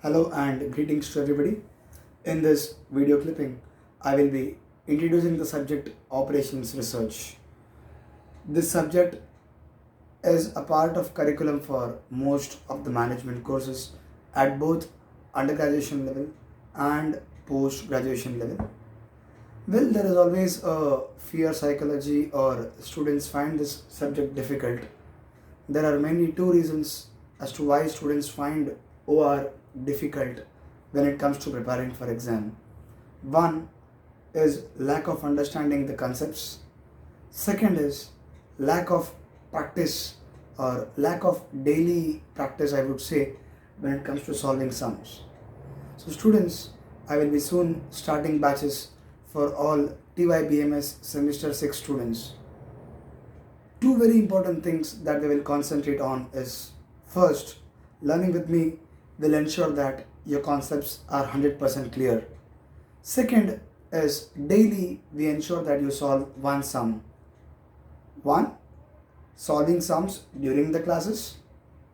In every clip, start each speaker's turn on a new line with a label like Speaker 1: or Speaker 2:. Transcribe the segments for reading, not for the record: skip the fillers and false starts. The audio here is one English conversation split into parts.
Speaker 1: Hello and greetings to everybody. In this video clipping, I will be introducing the subject Operations Research. This subject is a part of curriculum for most of the management courses at both undergraduation level and post-graduation level. Well, there is always a fear psychology or students find this subject difficult. There are mainly two reasons as to why students find OR difficult when it comes to preparing for exam. One is lack of understanding the concepts. Second is lack of practice or lack of daily practice, I would say, when it comes to solving sums. So students, I will be soon starting batches for all TYBMS semester 6 students. Two very important things that we will concentrate on is first, learning with me will ensure that your concepts are 100% clear. Second is daily we ensure that you solve one sum. One, solving sums during the classes.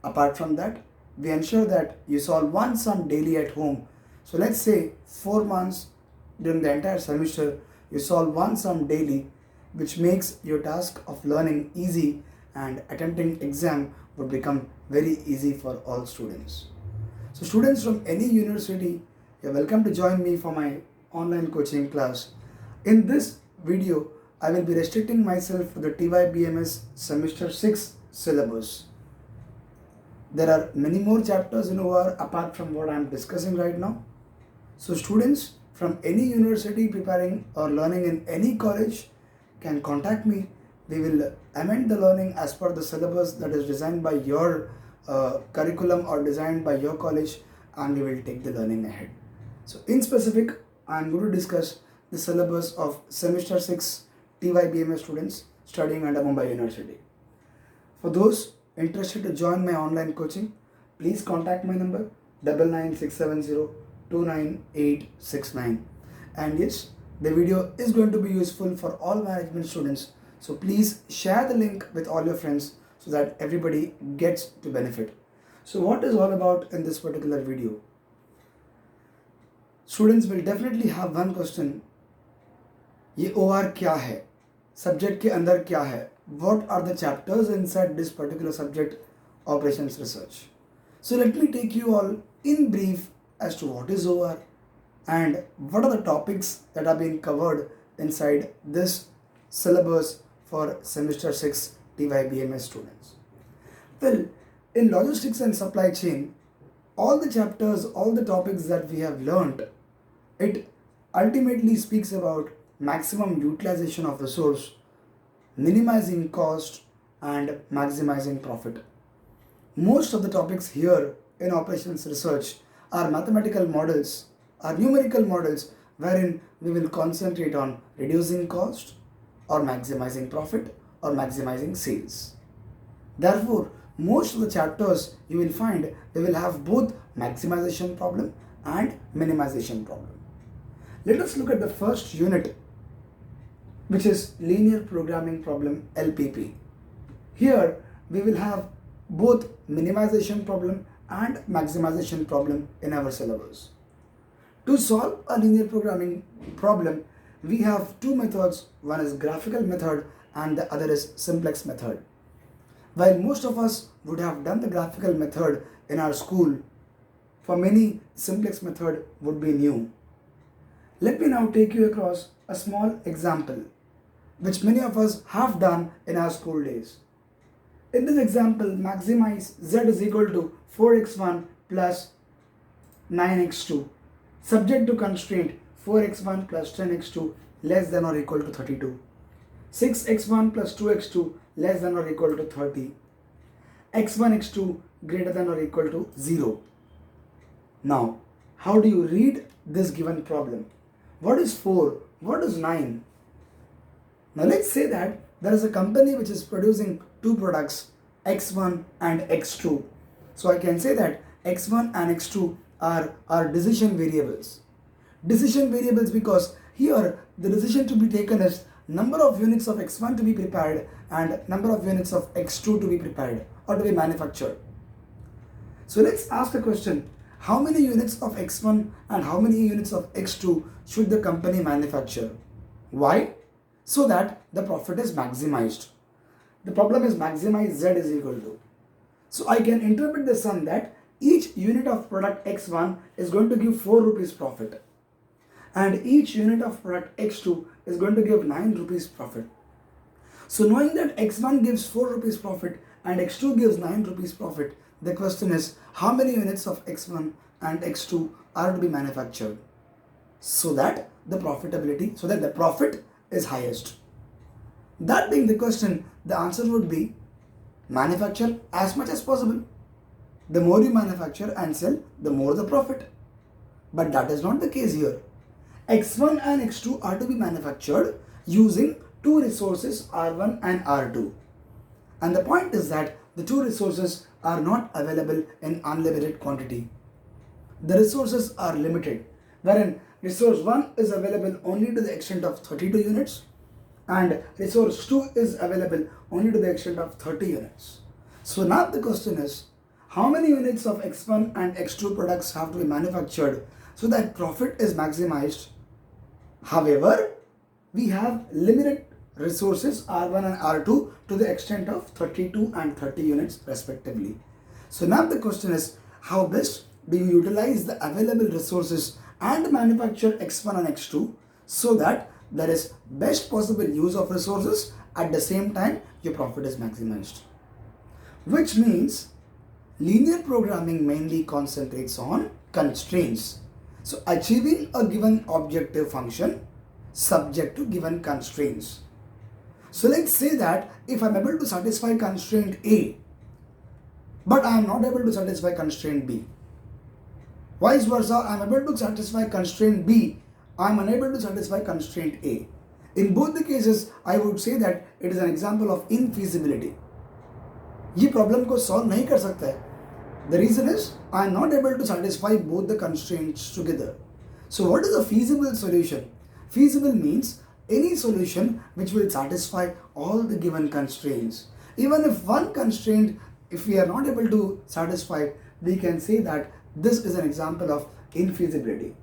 Speaker 1: Apart from that, we ensure that you solve one sum daily at home. So let's say 4 months during the entire semester, you solve one sum daily, which makes your task of learning easy and attempting exam would become very easy for all students. So students from any university, you're welcome to join me for my online coaching class. In this video, I will be restricting myself to the TYBMS semester 6 syllabus. There are many more chapters in OR apart from what I am discussing right now. So students from any university preparing or learning in any college can contact me. We will amend the learning as per the syllabus that is designed by your curriculum or designed by your college, and we will take the learning ahead. So in specific, I am going to discuss the syllabus of semester 6 TYBMS students studying under Mumbai University. For those interested to join my online coaching, please contact my number 99670 and yes, the video is going to be useful for all management students, so please share the link with all your friends so that everybody gets to benefit. So what is all about in this particular video? Students will definitely have one question, ये OR क्या है? Subject के अंदर क्या है? What are the chapters inside this particular subject, Operations Research? So let me take you all in brief as to what is OR and what are the topics that are being covered inside this syllabus for semester 6 TYBMS students. Well, in logistics and supply chain, all the chapters, all the topics that we have learned, it ultimately speaks about maximum utilization of resource, minimizing cost and maximizing profit. Most of the topics here in operations research are mathematical models, are numerical models wherein we will concentrate on reducing cost or maximizing profit or maximizing sales. Therefore, most of the chapters you will find they will have both maximization problem and minimization problem. Let us look at the first unit, which is linear programming problem LPP. Here we will have both minimization problem and maximization problem in our syllabus. To solve a linear programming problem, we have two methods. One is graphical method and the other is simplex method. While most of us would have done the graphical method in our school, for many simplex method would be new. Let me now take you across a small example which many of us have done in our school days. In this example, maximize z is equal to 4x1 plus 9x2, subject to constraint 4x1 plus 10x2 less than or equal to 32, 6x1 plus 2x2 less than or equal to 30, x1 x2 greater than or equal to 0. Now, how do you read this given problem? What is 4? What is 9? Now let's say that there is a company which is producing two products, X1 and X2. So I can say that X1 and X2 are decision variables. Decision variables because here the decision to be taken is number of units of X1 to be prepared and number of units of X2 to be prepared or to be manufactured. So let's ask the question, how many units of X1 and how many units of X2 should the company manufacture. Why? So that the profit is maximized. The problem is maximize Z is equal to. So I can interpret the sum that each unit of product X1 is going to give 4 rupees profit, and each unit of product X2 is going to give 9 rupees profit. So knowing that X1 gives 4 rupees profit and X2 gives 9 rupees profit, the question is how many units of X1 and X2 are to be manufactured so that the profit is highest. That being the question, the answer would be manufacture as much as possible. The more you manufacture and sell, the more the profit. But that is not the case here. X1 and X2 are to be manufactured using two resources R1 and R2. And the point is that the two resources are not available in unlimited quantity. The resources are limited, wherein resource 1 is available only to the extent of 32 units and resource 2 is available only to the extent of 30 units. So now the question is, how many units of X1 and X2 products have to be manufactured so that profit is maximized? However, we have limited resources R1 and R2 to the extent of 32 and 30 units respectively. So now the question is, how best do you utilize the available resources and manufacture X1 and X2 so that there is best possible use of resources, at the same time your profit is maximized? Which means linear programming mainly concentrates on constraints. So achieving a given objective function subject to given constraints. So let's say that if I am able to satisfy constraint A, but I am not able to satisfy constraint B. Vice versa, I am able to satisfy constraint B, I am unable to satisfy constraint A. In both the cases, I would say that it is an example of infeasibility. ये problem को solve नहीं कर सकता है. The reason is I am not able to satisfy both the constraints together. So what is a feasible solution? Feasible means any solution which will satisfy all the given constraints. Even if one constraint, if we are not able to satisfy, we can say that this is an example of infeasibility.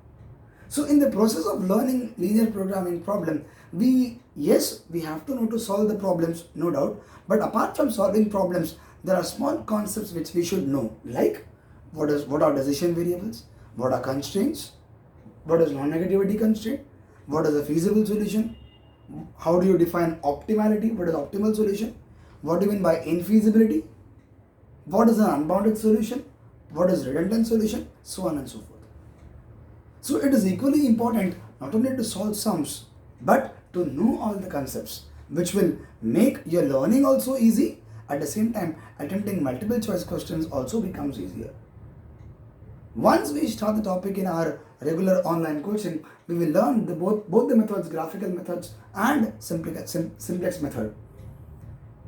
Speaker 1: So in the process of learning linear programming problem, we have to know to solve the problems, no doubt. But apart from solving problems, there are small concepts which we should know, like what are decision variables, what are constraints, what is non-negativity constraint, what is a feasible solution, how do you define optimality, what is optimal solution, what do you mean by infeasibility, what is an unbounded solution, what is redundant solution, so on and so forth. So it is equally important not only to solve sums, but to know all the concepts, which will make your learning also easy. At the same time, attempting multiple choice questions also becomes easier. Once we start the topic in our regular online coaching, we will learn both the methods, graphical methods and simplex method.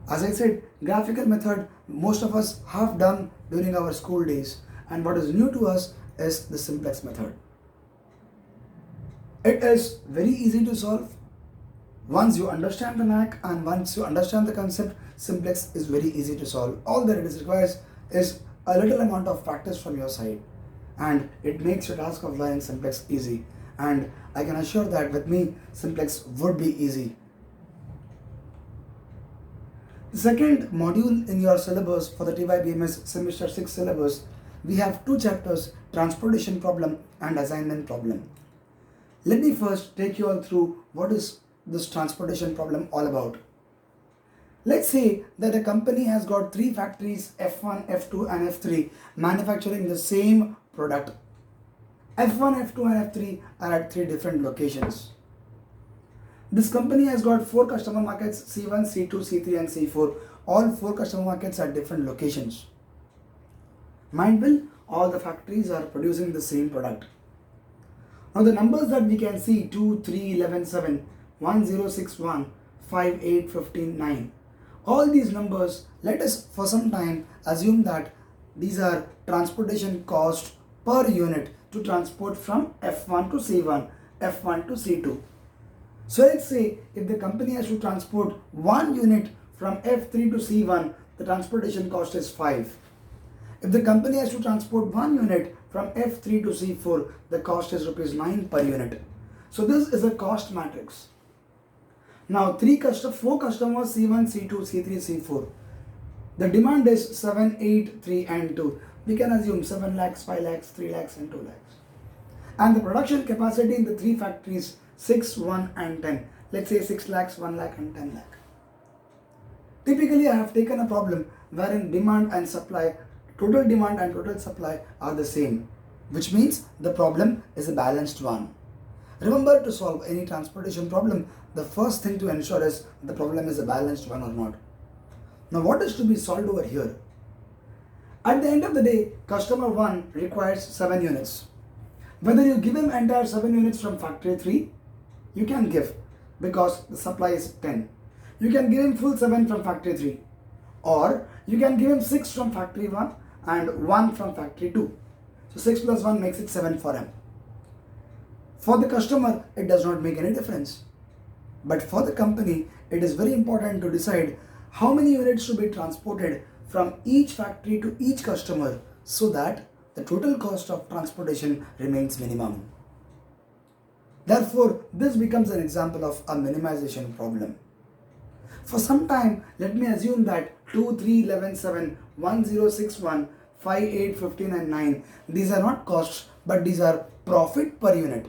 Speaker 1: As I said, graphical method most of us have done during our school days, and what is new to us is the simplex method. It is very easy to solve. Once you understand the knack and once you understand the concept, simplex is very easy to solve. All that it requires is a little amount of practice from your side, and it makes your task of learning simplex easy. And I can assure that with me, simplex would be easy. The second module in your syllabus for the TYBMS semester 6 syllabus, we have two chapters, transportation problem and assignment problem. Let me first take you all through what is this transportation problem all about. Let's say that a company has got three factories, F1, F2 and F3, manufacturing the same product. F1, F2 and F3 are at three different locations. This company has got four customer markets, C1, C2, C3 and C4. All four customer markets at different locations. Mind well, all the factories are producing the same product. Now the numbers that we can see, 2, 3, 11, 7, 1, 0, 6, 1, 5, 8, 15, 9. All these numbers, let us for some time assume that these are transportation cost per unit to transport from F1 to C1, F1 to C2. So let's say if the company has to transport 1 unit from F3 to C1, the transportation cost is 5. If the company has to transport 1 unit from F3 to C4, the cost is rupees 9 per unit. So this is a cost matrix. Now 4 customers C1, C2, C3, C4. The demand is 7, 8, 3 and 2. We can assume 7 lakhs, 5 lakhs, 3 lakhs and 2 lakhs. And the production capacity in the 3 factories 6, 1 and 10. Let's say 6 lakhs, 1 lakh and 10 lakh. Typically I have taken a problem wherein demand and supply, total demand and total supply are the same, which means the problem is a balanced one. Remember, to solve any transportation problem, the first thing to ensure is the problem is a balanced one or not. Now what is to be solved over here? At the end of the day, customer 1 requires 7 units. Whether you give him entire 7 units from factory 3, you can give because the supply is 10. You can give him full 7 from factory 3, or you can give him 6 from factory 1 and 1 from factory 2. So 6 plus 1 makes it 7 for him. For the customer, it does not make any difference. But for the company, it is very important to decide how many units to be transported from each factory to each customer so that the total cost of transportation remains minimum. Therefore, this becomes an example of a minimization problem. For some time, let me assume that 2, 3, 11, 7, 1, 0, 6, 1, 5, 8, 15 and 9, these are not costs but these are profit per unit.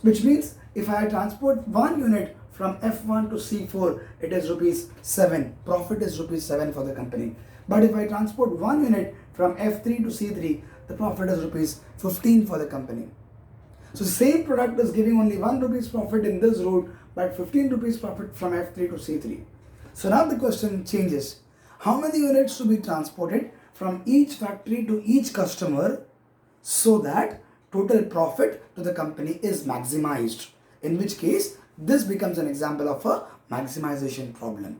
Speaker 1: Which means if I transport 1 unit from F1 to C4, it is rupees 7. Profit is rupees 7 for the company. But if I transport 1 unit from F3 to C3, the profit is rupees 15 for the company. So same product is giving only 1 rupees profit in this route, but 15 rupees profit from F3 to C3. So now the question changes. How many units to be transported from each factory to each customer so that total profit to the company is maximized? In which case, this becomes an example of a maximization problem.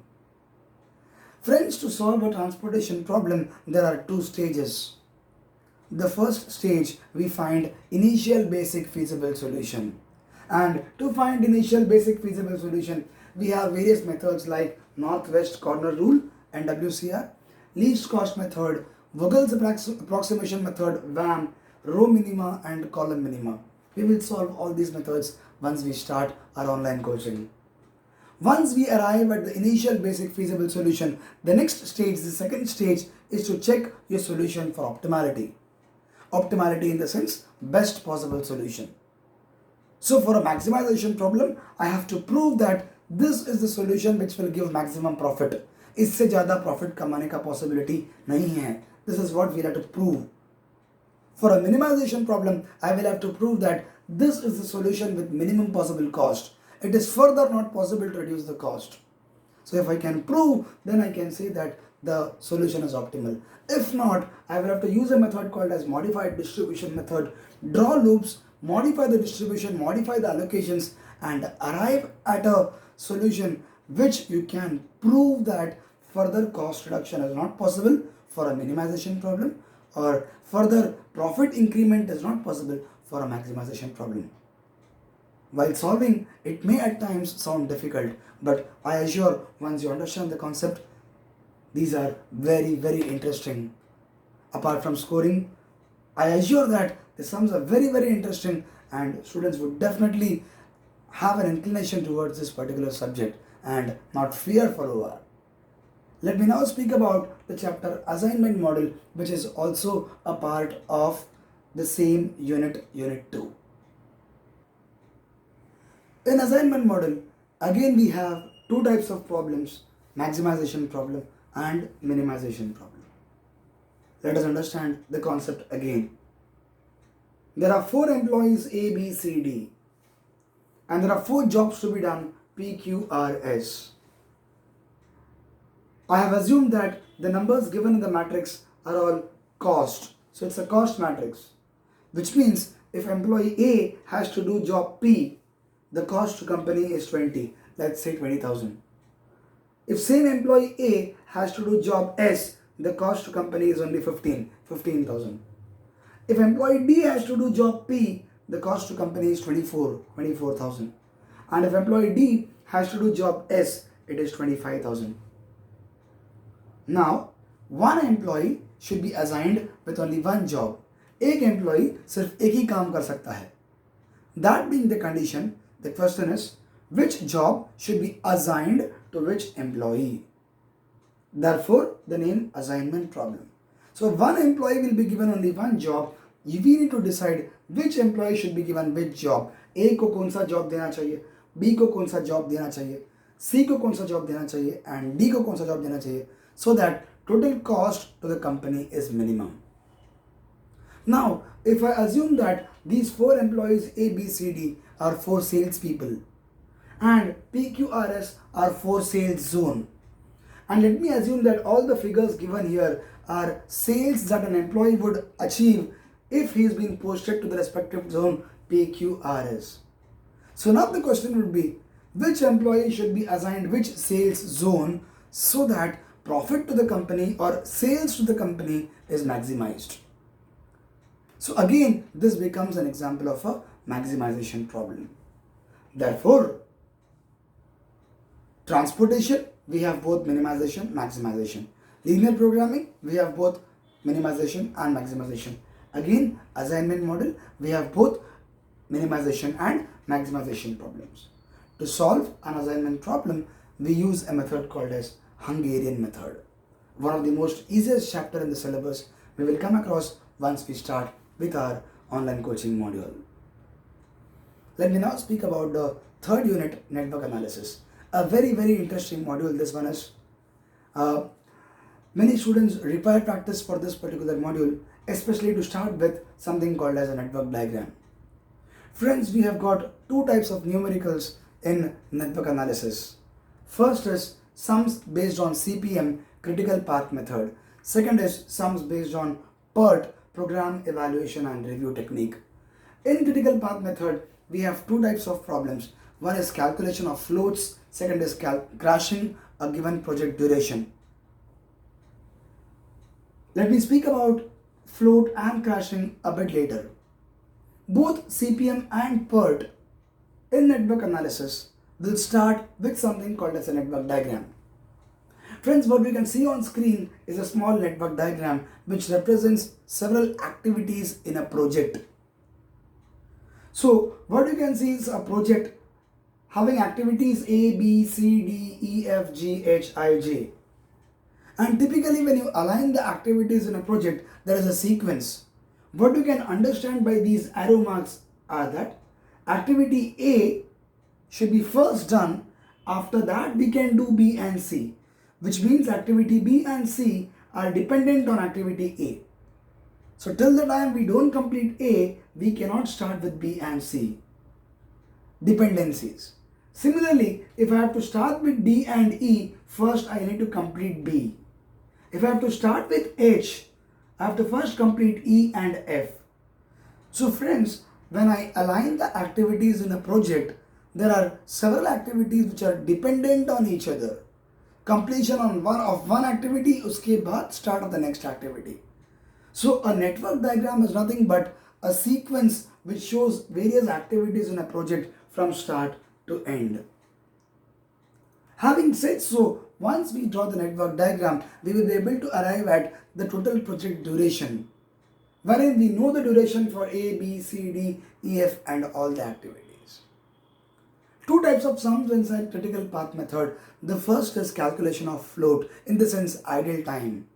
Speaker 1: Friends, to solve a transportation problem, there are 2 stages. The first stage, we find initial basic feasible solution. And to find initial basic feasible solution, we have various methods like northwest corner rule, NWCR, least cost method, Vogel's approximation method, VAM, row minima and column minima. We will solve all these methods once we start our online coaching. Once we arrive at the initial basic feasible solution, the next stage, the second stage, is to check your solution for optimality. Optimality in the sense, best possible solution. So for a maximization problem, I have to prove that this is the solution which will give maximum profit. इससे ज़्यादा profit कमाने का possibility नहीं है. This is what we have to prove. For a minimization problem, I will have to prove that this is the solution with minimum possible cost. It is further not possible to reduce the cost. So if I can prove, then I can say that the solution is optimal. If not, I will have to use a method called as modified distribution method, draw loops, modify the distribution, modify the allocations and arrive at a solution which you can prove that further cost reduction is not possible for a minimization problem or further profit increment is not possible for a maximization problem. While solving, it may at times sound difficult, but I assure once you understand the concept, these are very, very interesting. Apart from scoring, I assure that the sums are very, very interesting and students would definitely have an inclination towards this particular subject and not fear for OR. Let me now speak about the chapter assignment model, which is also a part of the same unit 2. In assignment model, again we have 2 types of problems, maximization problem and minimization problem. Let us understand the concept again. There are 4 employees A, B, C, D and there are 4 jobs to be done P, Q, R, S. I have assumed that the numbers given in the matrix are all cost. So it's a cost matrix, which means if employee A has to do job P, the cost to company is 20, let's say 20,000. If same employee A has to do job S, the cost to company is only 15,000. If employee D has to do job P, the cost to company is 24,000. And if employee D has to do job S, it is 25,000. Now, one employee should be assigned with only one job. एक employee सिर्फ एक ही काम कर सकता है. That being the condition, the question is which job should be assigned to which employee. Therefore, the name assignment problem. So one employee will be given only one job. We need to decide which employee should be given which job. A को कौन सा job देना चाहिए, B को कौन सा job देना चाहिए, C को कौन सा जॉब देना चाहिए and D को कौन सा जॉब देना चाहिए, so that total cost to the company is minimum. Now, if I assume that these 4 employees A, B, C, D are 4 sales people and PQRS are 4 sales zone, and let me assume that all the figures given here are sales that an employee would achieve if he is being posted to the respective zone PQRS. So now the question would be, which employee should be assigned which sales zone so that profit to the company or sales to the company is maximized. So again, this becomes an example of a maximization problem. Therefore, transportation, we have both minimization, maximization. Linear programming, we have both minimization and maximization. Again, assignment model, we have both minimization and maximization problems. To solve an assignment problem, we use a method called as Hungarian method. One of the most easiest chapter in the syllabus we will come across once we start with our online coaching module. Let me now speak about the third unit, network analysis. A very interesting module this one is. Many students require practice for this particular module, especially to start with something called as a network diagram. Friends, we have got 2 types of numericals in network analysis. First is sums based on CPM, critical path method. Second is sums based on Pert, program evaluation and review technique. In critical path method, we have 2 types of problems. One is calculation of floats, second is crashing a given project duration. Let me speak about float and crashing a bit later. Both CPM and Pert in network analysis will start with something called as a network diagram. Friends, what we can see on screen is a small network diagram which represents several activities in a project. So what you can see is a project having activities A, B, C, D, E, F, G, H, I, J. And typically when you align the activities in a project, there is a sequence. What you can understand by these arrow marks are that activity A should be first done, after that we can do B and C, which means activity B and C are dependent on activity A. So till the time we don't complete A, we cannot start with B and C. Dependencies. Similarly, if I have to start with D and E, first I need to complete B. If I have to start with H, I have to first complete E and F. So friends, when I align the activities in a project, there are several activities which are dependent on each other. Completion on one activity, uske baad start of the next activity. So a network diagram is nothing but a sequence which shows various activities in a project from start to end. Having said so, once we draw the network diagram, we will be able to arrive at the total project duration, wherein we know the duration for A, B, C, D, E, F and all the activities. 2 types of sums inside critical path method. The first is calculation of float, in the sense idle time.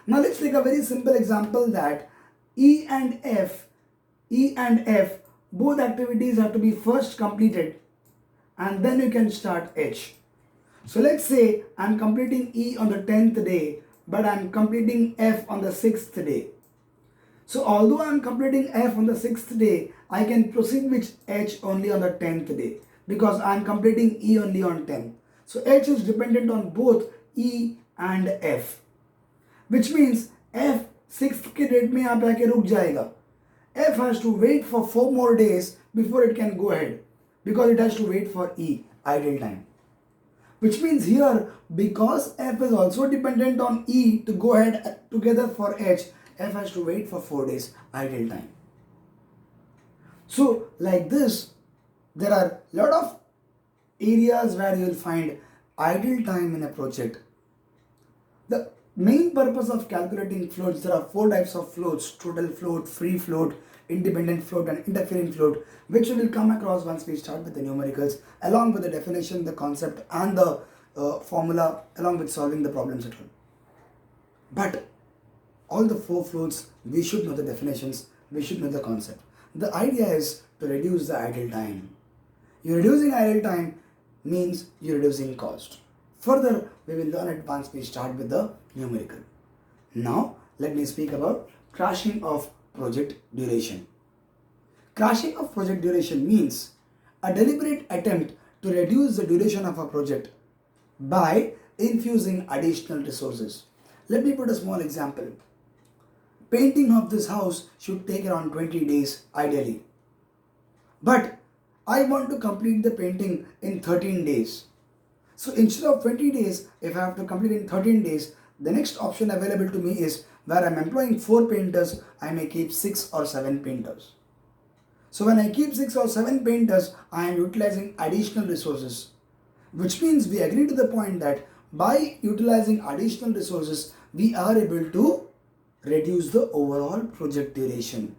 Speaker 1: Now let's take a very simple example that E and F, both activities have to be first completed and then you can start H. So let's say I'm completing E on the 10th day, but I'm completing F on the 6th day. So although I'm completing F on the 6th day, I can proceed with H only on the 10th day because I'm completing E only on 10th. So H is dependent on both E and F, which means F 6th के date में यहाँ पे आके रुक जाएगा. F has to wait for 4 more days before it can go ahead because it has to wait for E, idle time. Which means here, because F is also dependent on E to go ahead together for H, F has to wait for 4 days, idle time. So like this, there are a lot of areas where you will find idle time in a project. main purpose of calculating floats, there are four types of floats: total float, free float, independent float and interfering float, which we will come across once we start with the numericals, along with the definition, the concept and the formula, along with solving the problems at all. But all the four floats, we should know the definitions, we should know the concept. The idea is to reduce the idle time. You're reducing idle time means you're reducing cost. Further, we will learn it once we start with the numerical. Now, let me speak about crashing of project duration. Crashing of project duration means a deliberate attempt to reduce the duration of a project by infusing additional resources. Let me put a small example. Painting of this house should take around 20 days ideally. But I want to complete the painting in 13 days. So instead of 20 days, if I have to complete in 13 days, the next option available to me is where I'm employing 4 painters, I may keep 6 or 7 painters. So when I keep 6 or 7 painters, I am utilizing additional resources, which means we agree to the point that by utilizing additional resources, we are able to reduce the overall project duration.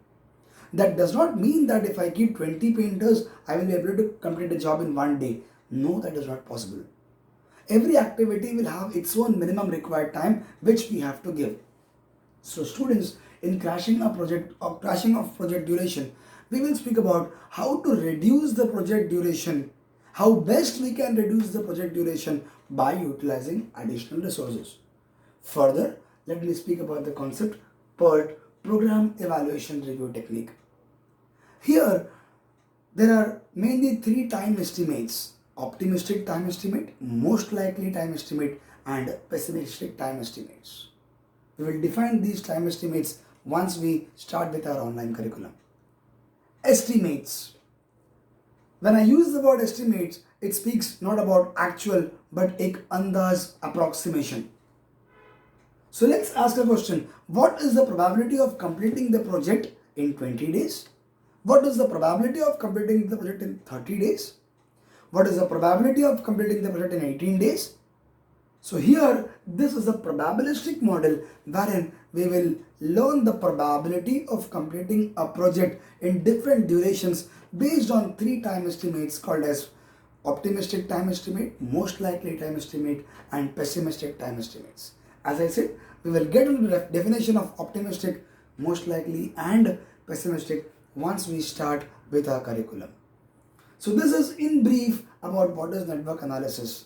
Speaker 1: That does not mean that if I keep 20 painters, I will be able to complete a job in one day. No, that is not possible. Every activity will have its own minimum required time, which we have to give. So students, in crashing of project duration, we will speak about how to reduce the project duration, how best we can reduce the project duration by utilizing additional resources. Further, let me speak about the concept Pert, Program Evaluation Review Technique. Here, there are mainly 3 time estimates: optimistic time estimate, most likely time estimate, and pessimistic time estimates. We will define these time estimates once we start with our online curriculum. Estimates. When I use the word estimates, it speaks not about actual but ek andaz approximation. So let's ask a question. What is the probability of completing the project in 20 days? What is the probability of completing the project in 30 days? What is the probability of completing the project in 18 days? So here, this is a probabilistic model wherein we will learn the probability of completing a project in different durations based on 3 time estimates called as optimistic time estimate, most likely time estimate, and pessimistic time estimates. As I said, we will get into the definition of optimistic, most likely, and pessimistic once we start with our curriculum. So this is in brief about what is network analysis.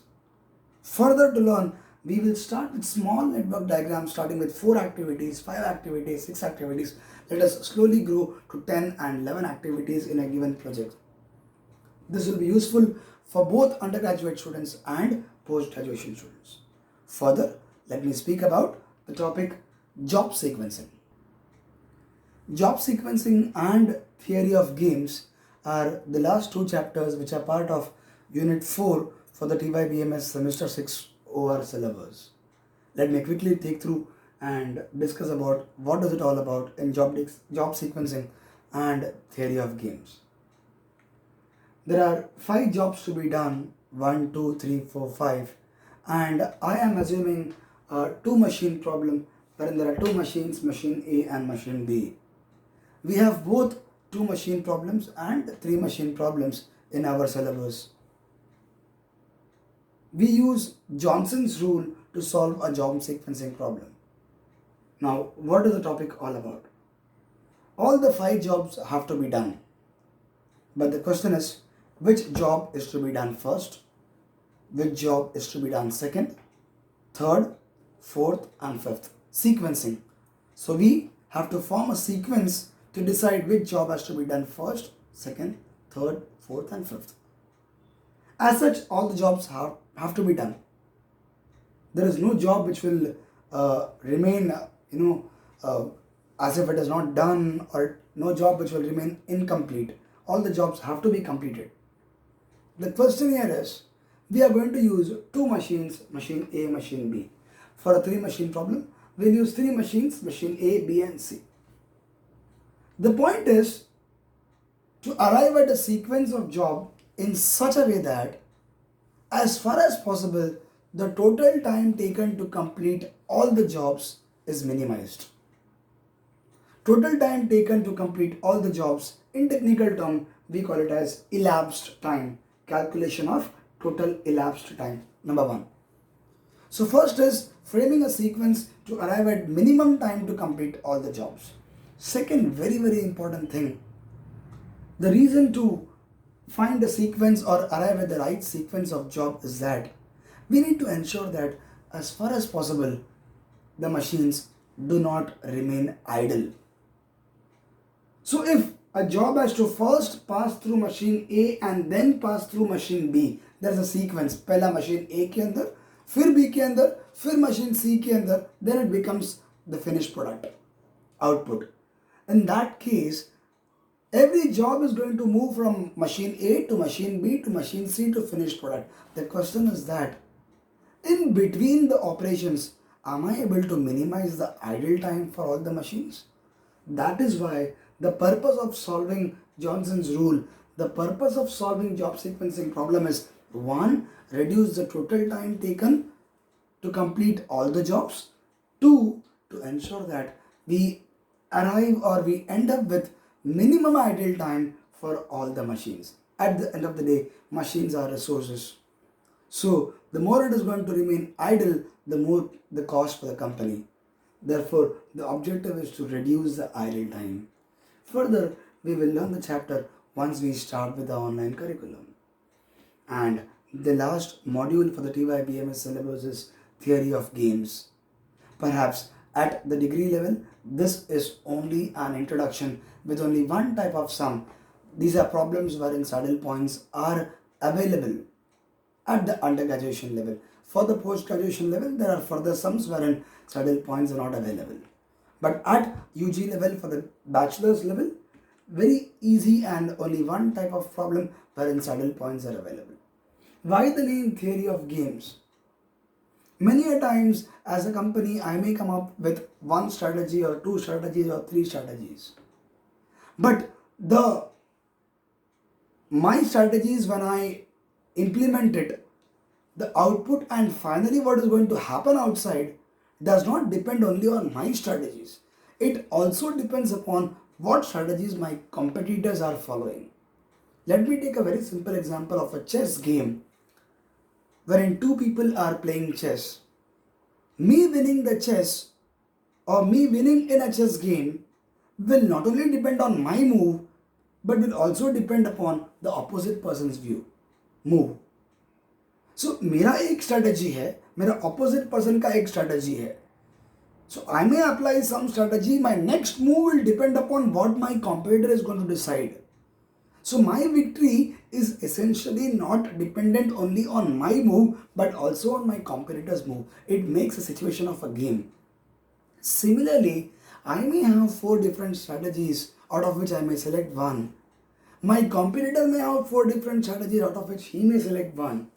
Speaker 1: Further to learn, we will start with small network diagrams starting with 4 activities, 5 activities, 6 activities. Let us slowly grow to 10 and 11 activities in a given project. This will be useful for both undergraduate students and post-graduation students. Further, let me speak about the topic job sequencing. Job sequencing and theory of games are the last 2 chapters which are part of Unit 4 for the TYBMS Semester 6 OR syllabus. Let me quickly take through and discuss about what is it all about in job sequencing and theory of games. There are 5 jobs to be done, 1, 2, 3, 4, 5, and I am assuming a 2 machine problem wherein there are 2 machines, machine A and machine B. We have both 2 machine problems and 3 machine problems in our syllabus. We use Johnson's rule to solve a job sequencing problem. Now, what is the topic all about? All the 5 jobs have to be done. But the question is, which job is to be done first? Which job is to be done second, third, fourth, and fifth? Sequencing. So we have to form a sequence to decide which job has to be done first, second, third, fourth, and fifth. As such, all the jobs have to be done. There is no job which will remain, as if it is not done, or no job which will remain incomplete. All the jobs have to be completed. The question here is, we are going to use 2 machines, machine A, machine B. For a 3 machine problem, we will use 3 machines, machine A, B, and C. The point is to arrive at a sequence of job in such a way that as far as possible the total time taken to complete all the jobs is minimized. Total time taken to complete all the jobs, in technical term, we call it as elapsed time. Calculation of total elapsed time. Number one. So first is framing a sequence to arrive at minimum time to complete all the jobs. Second, very, very important thing. The reason to find a sequence or arrive at the right sequence of job is that we need to ensure that as far as possible, the machines do not remain idle. So if a job has to first pass through machine A and then pass through machine B, there's a sequence. पहला machine A के अंदर, फिर B के अंदर, फिर machine C के अंदर, then it becomes the finished product, output. In that case, every job is going to move from machine A to machine B to machine C to finished product. The question is that in between the operations, am I able to minimize the idle time for all the machines? That is why the purpose of solving Johnson's rule, the purpose of solving job sequencing problem is 1. Reduce the total time taken to complete all the jobs. 2. To ensure that we arrive or we end up with minimum idle time for all the machines. At the end of the day, machines are resources. So the more it is going to remain idle, the more the cost for the company. Therefore, the objective is to reduce the idle time. Further, we will learn the chapter once we start with the online curriculum. And the last module for the TYBMS syllabus is theory of games. Perhaps at the degree level, this is only an introduction with only one type of sum. These are problems wherein saddle points are available at the undergraduate level. For the post-graduation level, there are further sums wherein saddle points are not available. But at UG level, for the bachelor's level, very easy and only one type of problem wherein saddle points are available. Why the name theory of games? Many a times as a company, I may come up with one strategy or two strategies or three strategies. But my strategies, when I implement it, the output and finally what is going to happen outside does not depend only on my strategies. It also depends upon what strategies my competitors are following. Let me take a very simple example of a chess game wherein two people are playing chess. Me winning the chess or me winning in a chess game will not only depend on my move but will also depend upon the opposite person's move. So मेरा एक strategy है, मेरा opposite person का एक strategy है. So I may apply some strategy, my next move will depend upon what my competitor is going to decide. So my victory is essentially not dependent only on my move but also on my competitor's move. It makes a situation of a game. Similarly, I may have 4 different strategies out of which I may select one. My competitor may have 4 different strategies out of which he may select one.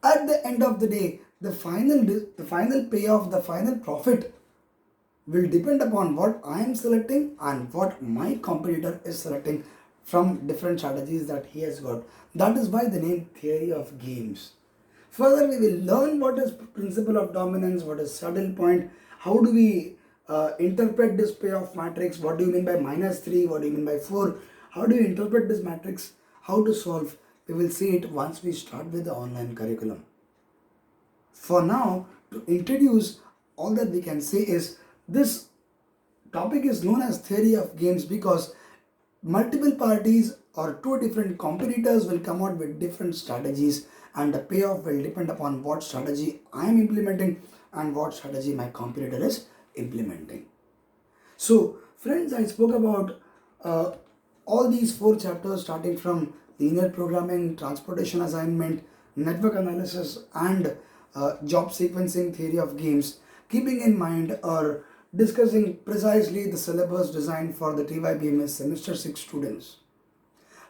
Speaker 1: At the end of the day, the final payoff, the final profit will depend upon what I am selecting and what my competitor is selecting from different strategies that he has got. That is why the name theory of games. Further, we will learn what is principle of dominance, what is saddle point, how do we interpret this payoff matrix, what do you mean by -3, what do you mean by 4, how do you interpret this matrix, how to solve. We will see it once we start with the online curriculum. For now, to introduce, all that we can say is this topic is known as theory of games because multiple parties or 2 different competitors will come out with different strategies and the payoff will depend upon what strategy I am implementing and what strategy my competitor is implementing. So friends, I spoke about all these 4 chapters starting from linear programming, transportation assignment, network analysis and job sequencing theory of games, keeping in mind or discussing precisely the syllabus designed for the TYBMS semester 6 students.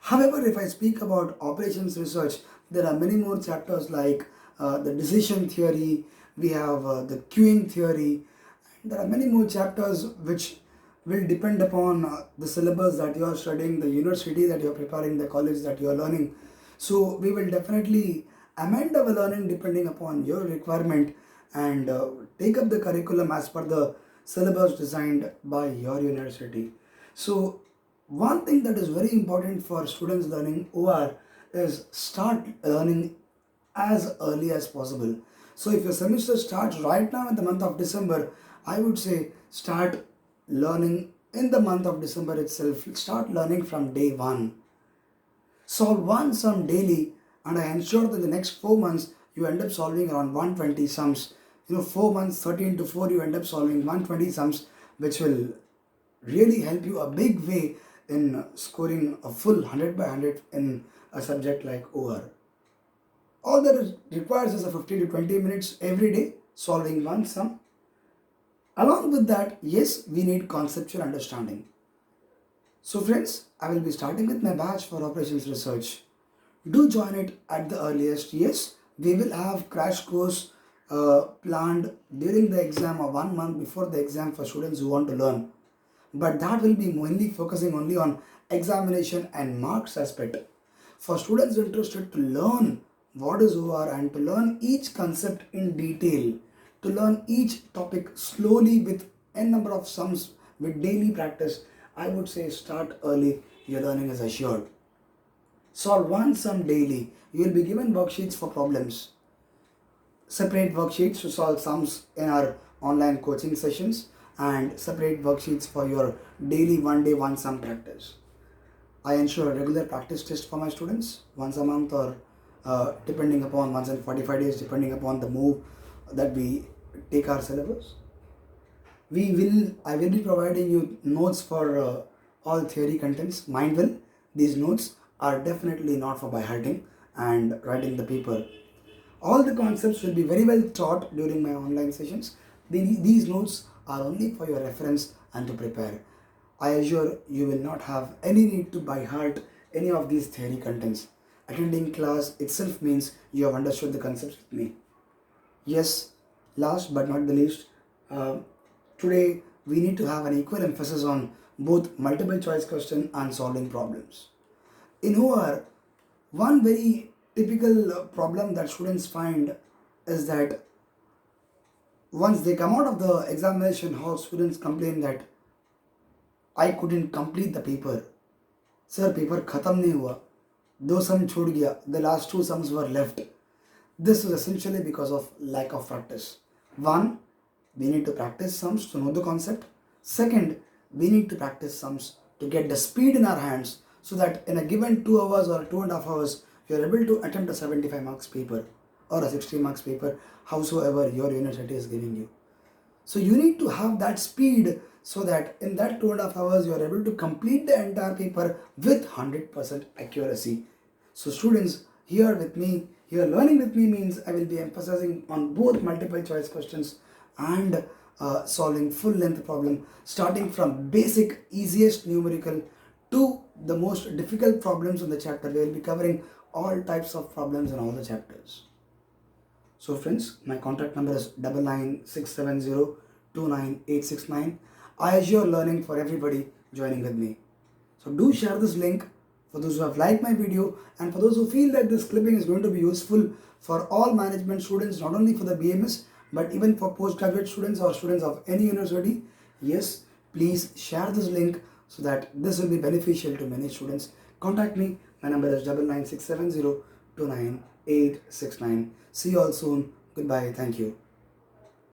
Speaker 1: However, if I speak about operations research, there are many more chapters like the decision theory, we have the queuing theory, and there are many more chapters which will depend upon the syllabus that you are studying, the university that you are preparing, the college that you are learning. So we will definitely amend our learning depending upon your requirement and take up the curriculum as per the syllabus designed by your university. So one thing that is very important for students learning OR is start learning as early as possible. So if your semester starts right now in the month of December, I would say start learning in the month of December itself. Start learning from day one. Solve one sum daily, and I ensure that the next 4 months you end up solving around 120 sums. 4 months, 13 to 4, you end up solving 120 sums, which will really help you a big way in scoring a full 100 by 100 in a subject like OR. All that it requires is a 15 to 20 minutes every day solving one sum. Along with that, yes, we need conceptual understanding. So friends, I will be starting with my batch for operations research. Do join it at the earliest. Yes, we will have crash course planned during the exam or 1 month before the exam for students who want to learn. But that will be mainly focusing only on examination and marks aspect. For students interested to learn what is OR and to learn each concept in detail, to learn each topic slowly with n number of sums with daily practice, I would say start early, your learning is assured. Solve one sum daily. You will be given worksheets for problems. Separate worksheets to solve sums in our online coaching sessions, and separate worksheets for your daily 1 day 1 sum practice. I ensure a regular practice test for my students once a month, or depending upon once in 45 days, depending upon the move that we take our syllabus. I will be providing you notes for all theory contents. Mind will, these notes are definitely not for by hearting and writing the paper. All the concepts will be very well taught during my online sessions. These notes are only for your reference and to prepare. I assure you will not have any need to by heart any of these theory contents. Attending class itself means you have understood the concepts with me. Yes, last but not the least, today we need to have an equal emphasis on both multiple choice question and solving problems. In OR, one very typical problem that students find is that once they come out of the examination hall, students complain that I couldn't complete the paper. Sir, paper khatam nahi hua. 2 sum chhod gaya. The last 2 sums were left. This is essentially because of lack of practice. One, we need to practice sums to know the concept. Second, we need to practice sums to get the speed in our hands, so that in a given 2 hours or 2.5 hours, you are able to attempt a 75 marks paper or a 60 marks paper, howsoever your university is giving you. So you need to have that speed so that in that 2.5 hours, you are able to complete the entire paper with 100% accuracy. So students, here learning with me means I will be emphasizing on both multiple choice questions and solving full length problem, starting from basic easiest numerical to the most difficult problems in the chapter. We will be covering all types of problems in all the chapters. So friends, my contact number is 9967029869. I assure learning for everybody joining with me. So do share this link for those who have liked my video, and for those who feel that this clipping is going to be useful for all management students, not only for the BMS but even for postgraduate students or students of any university. Yes, please share this link so that this will be beneficial to many students. Contact me. My number is 9967029869. See you all soon. Goodbye. Thank you.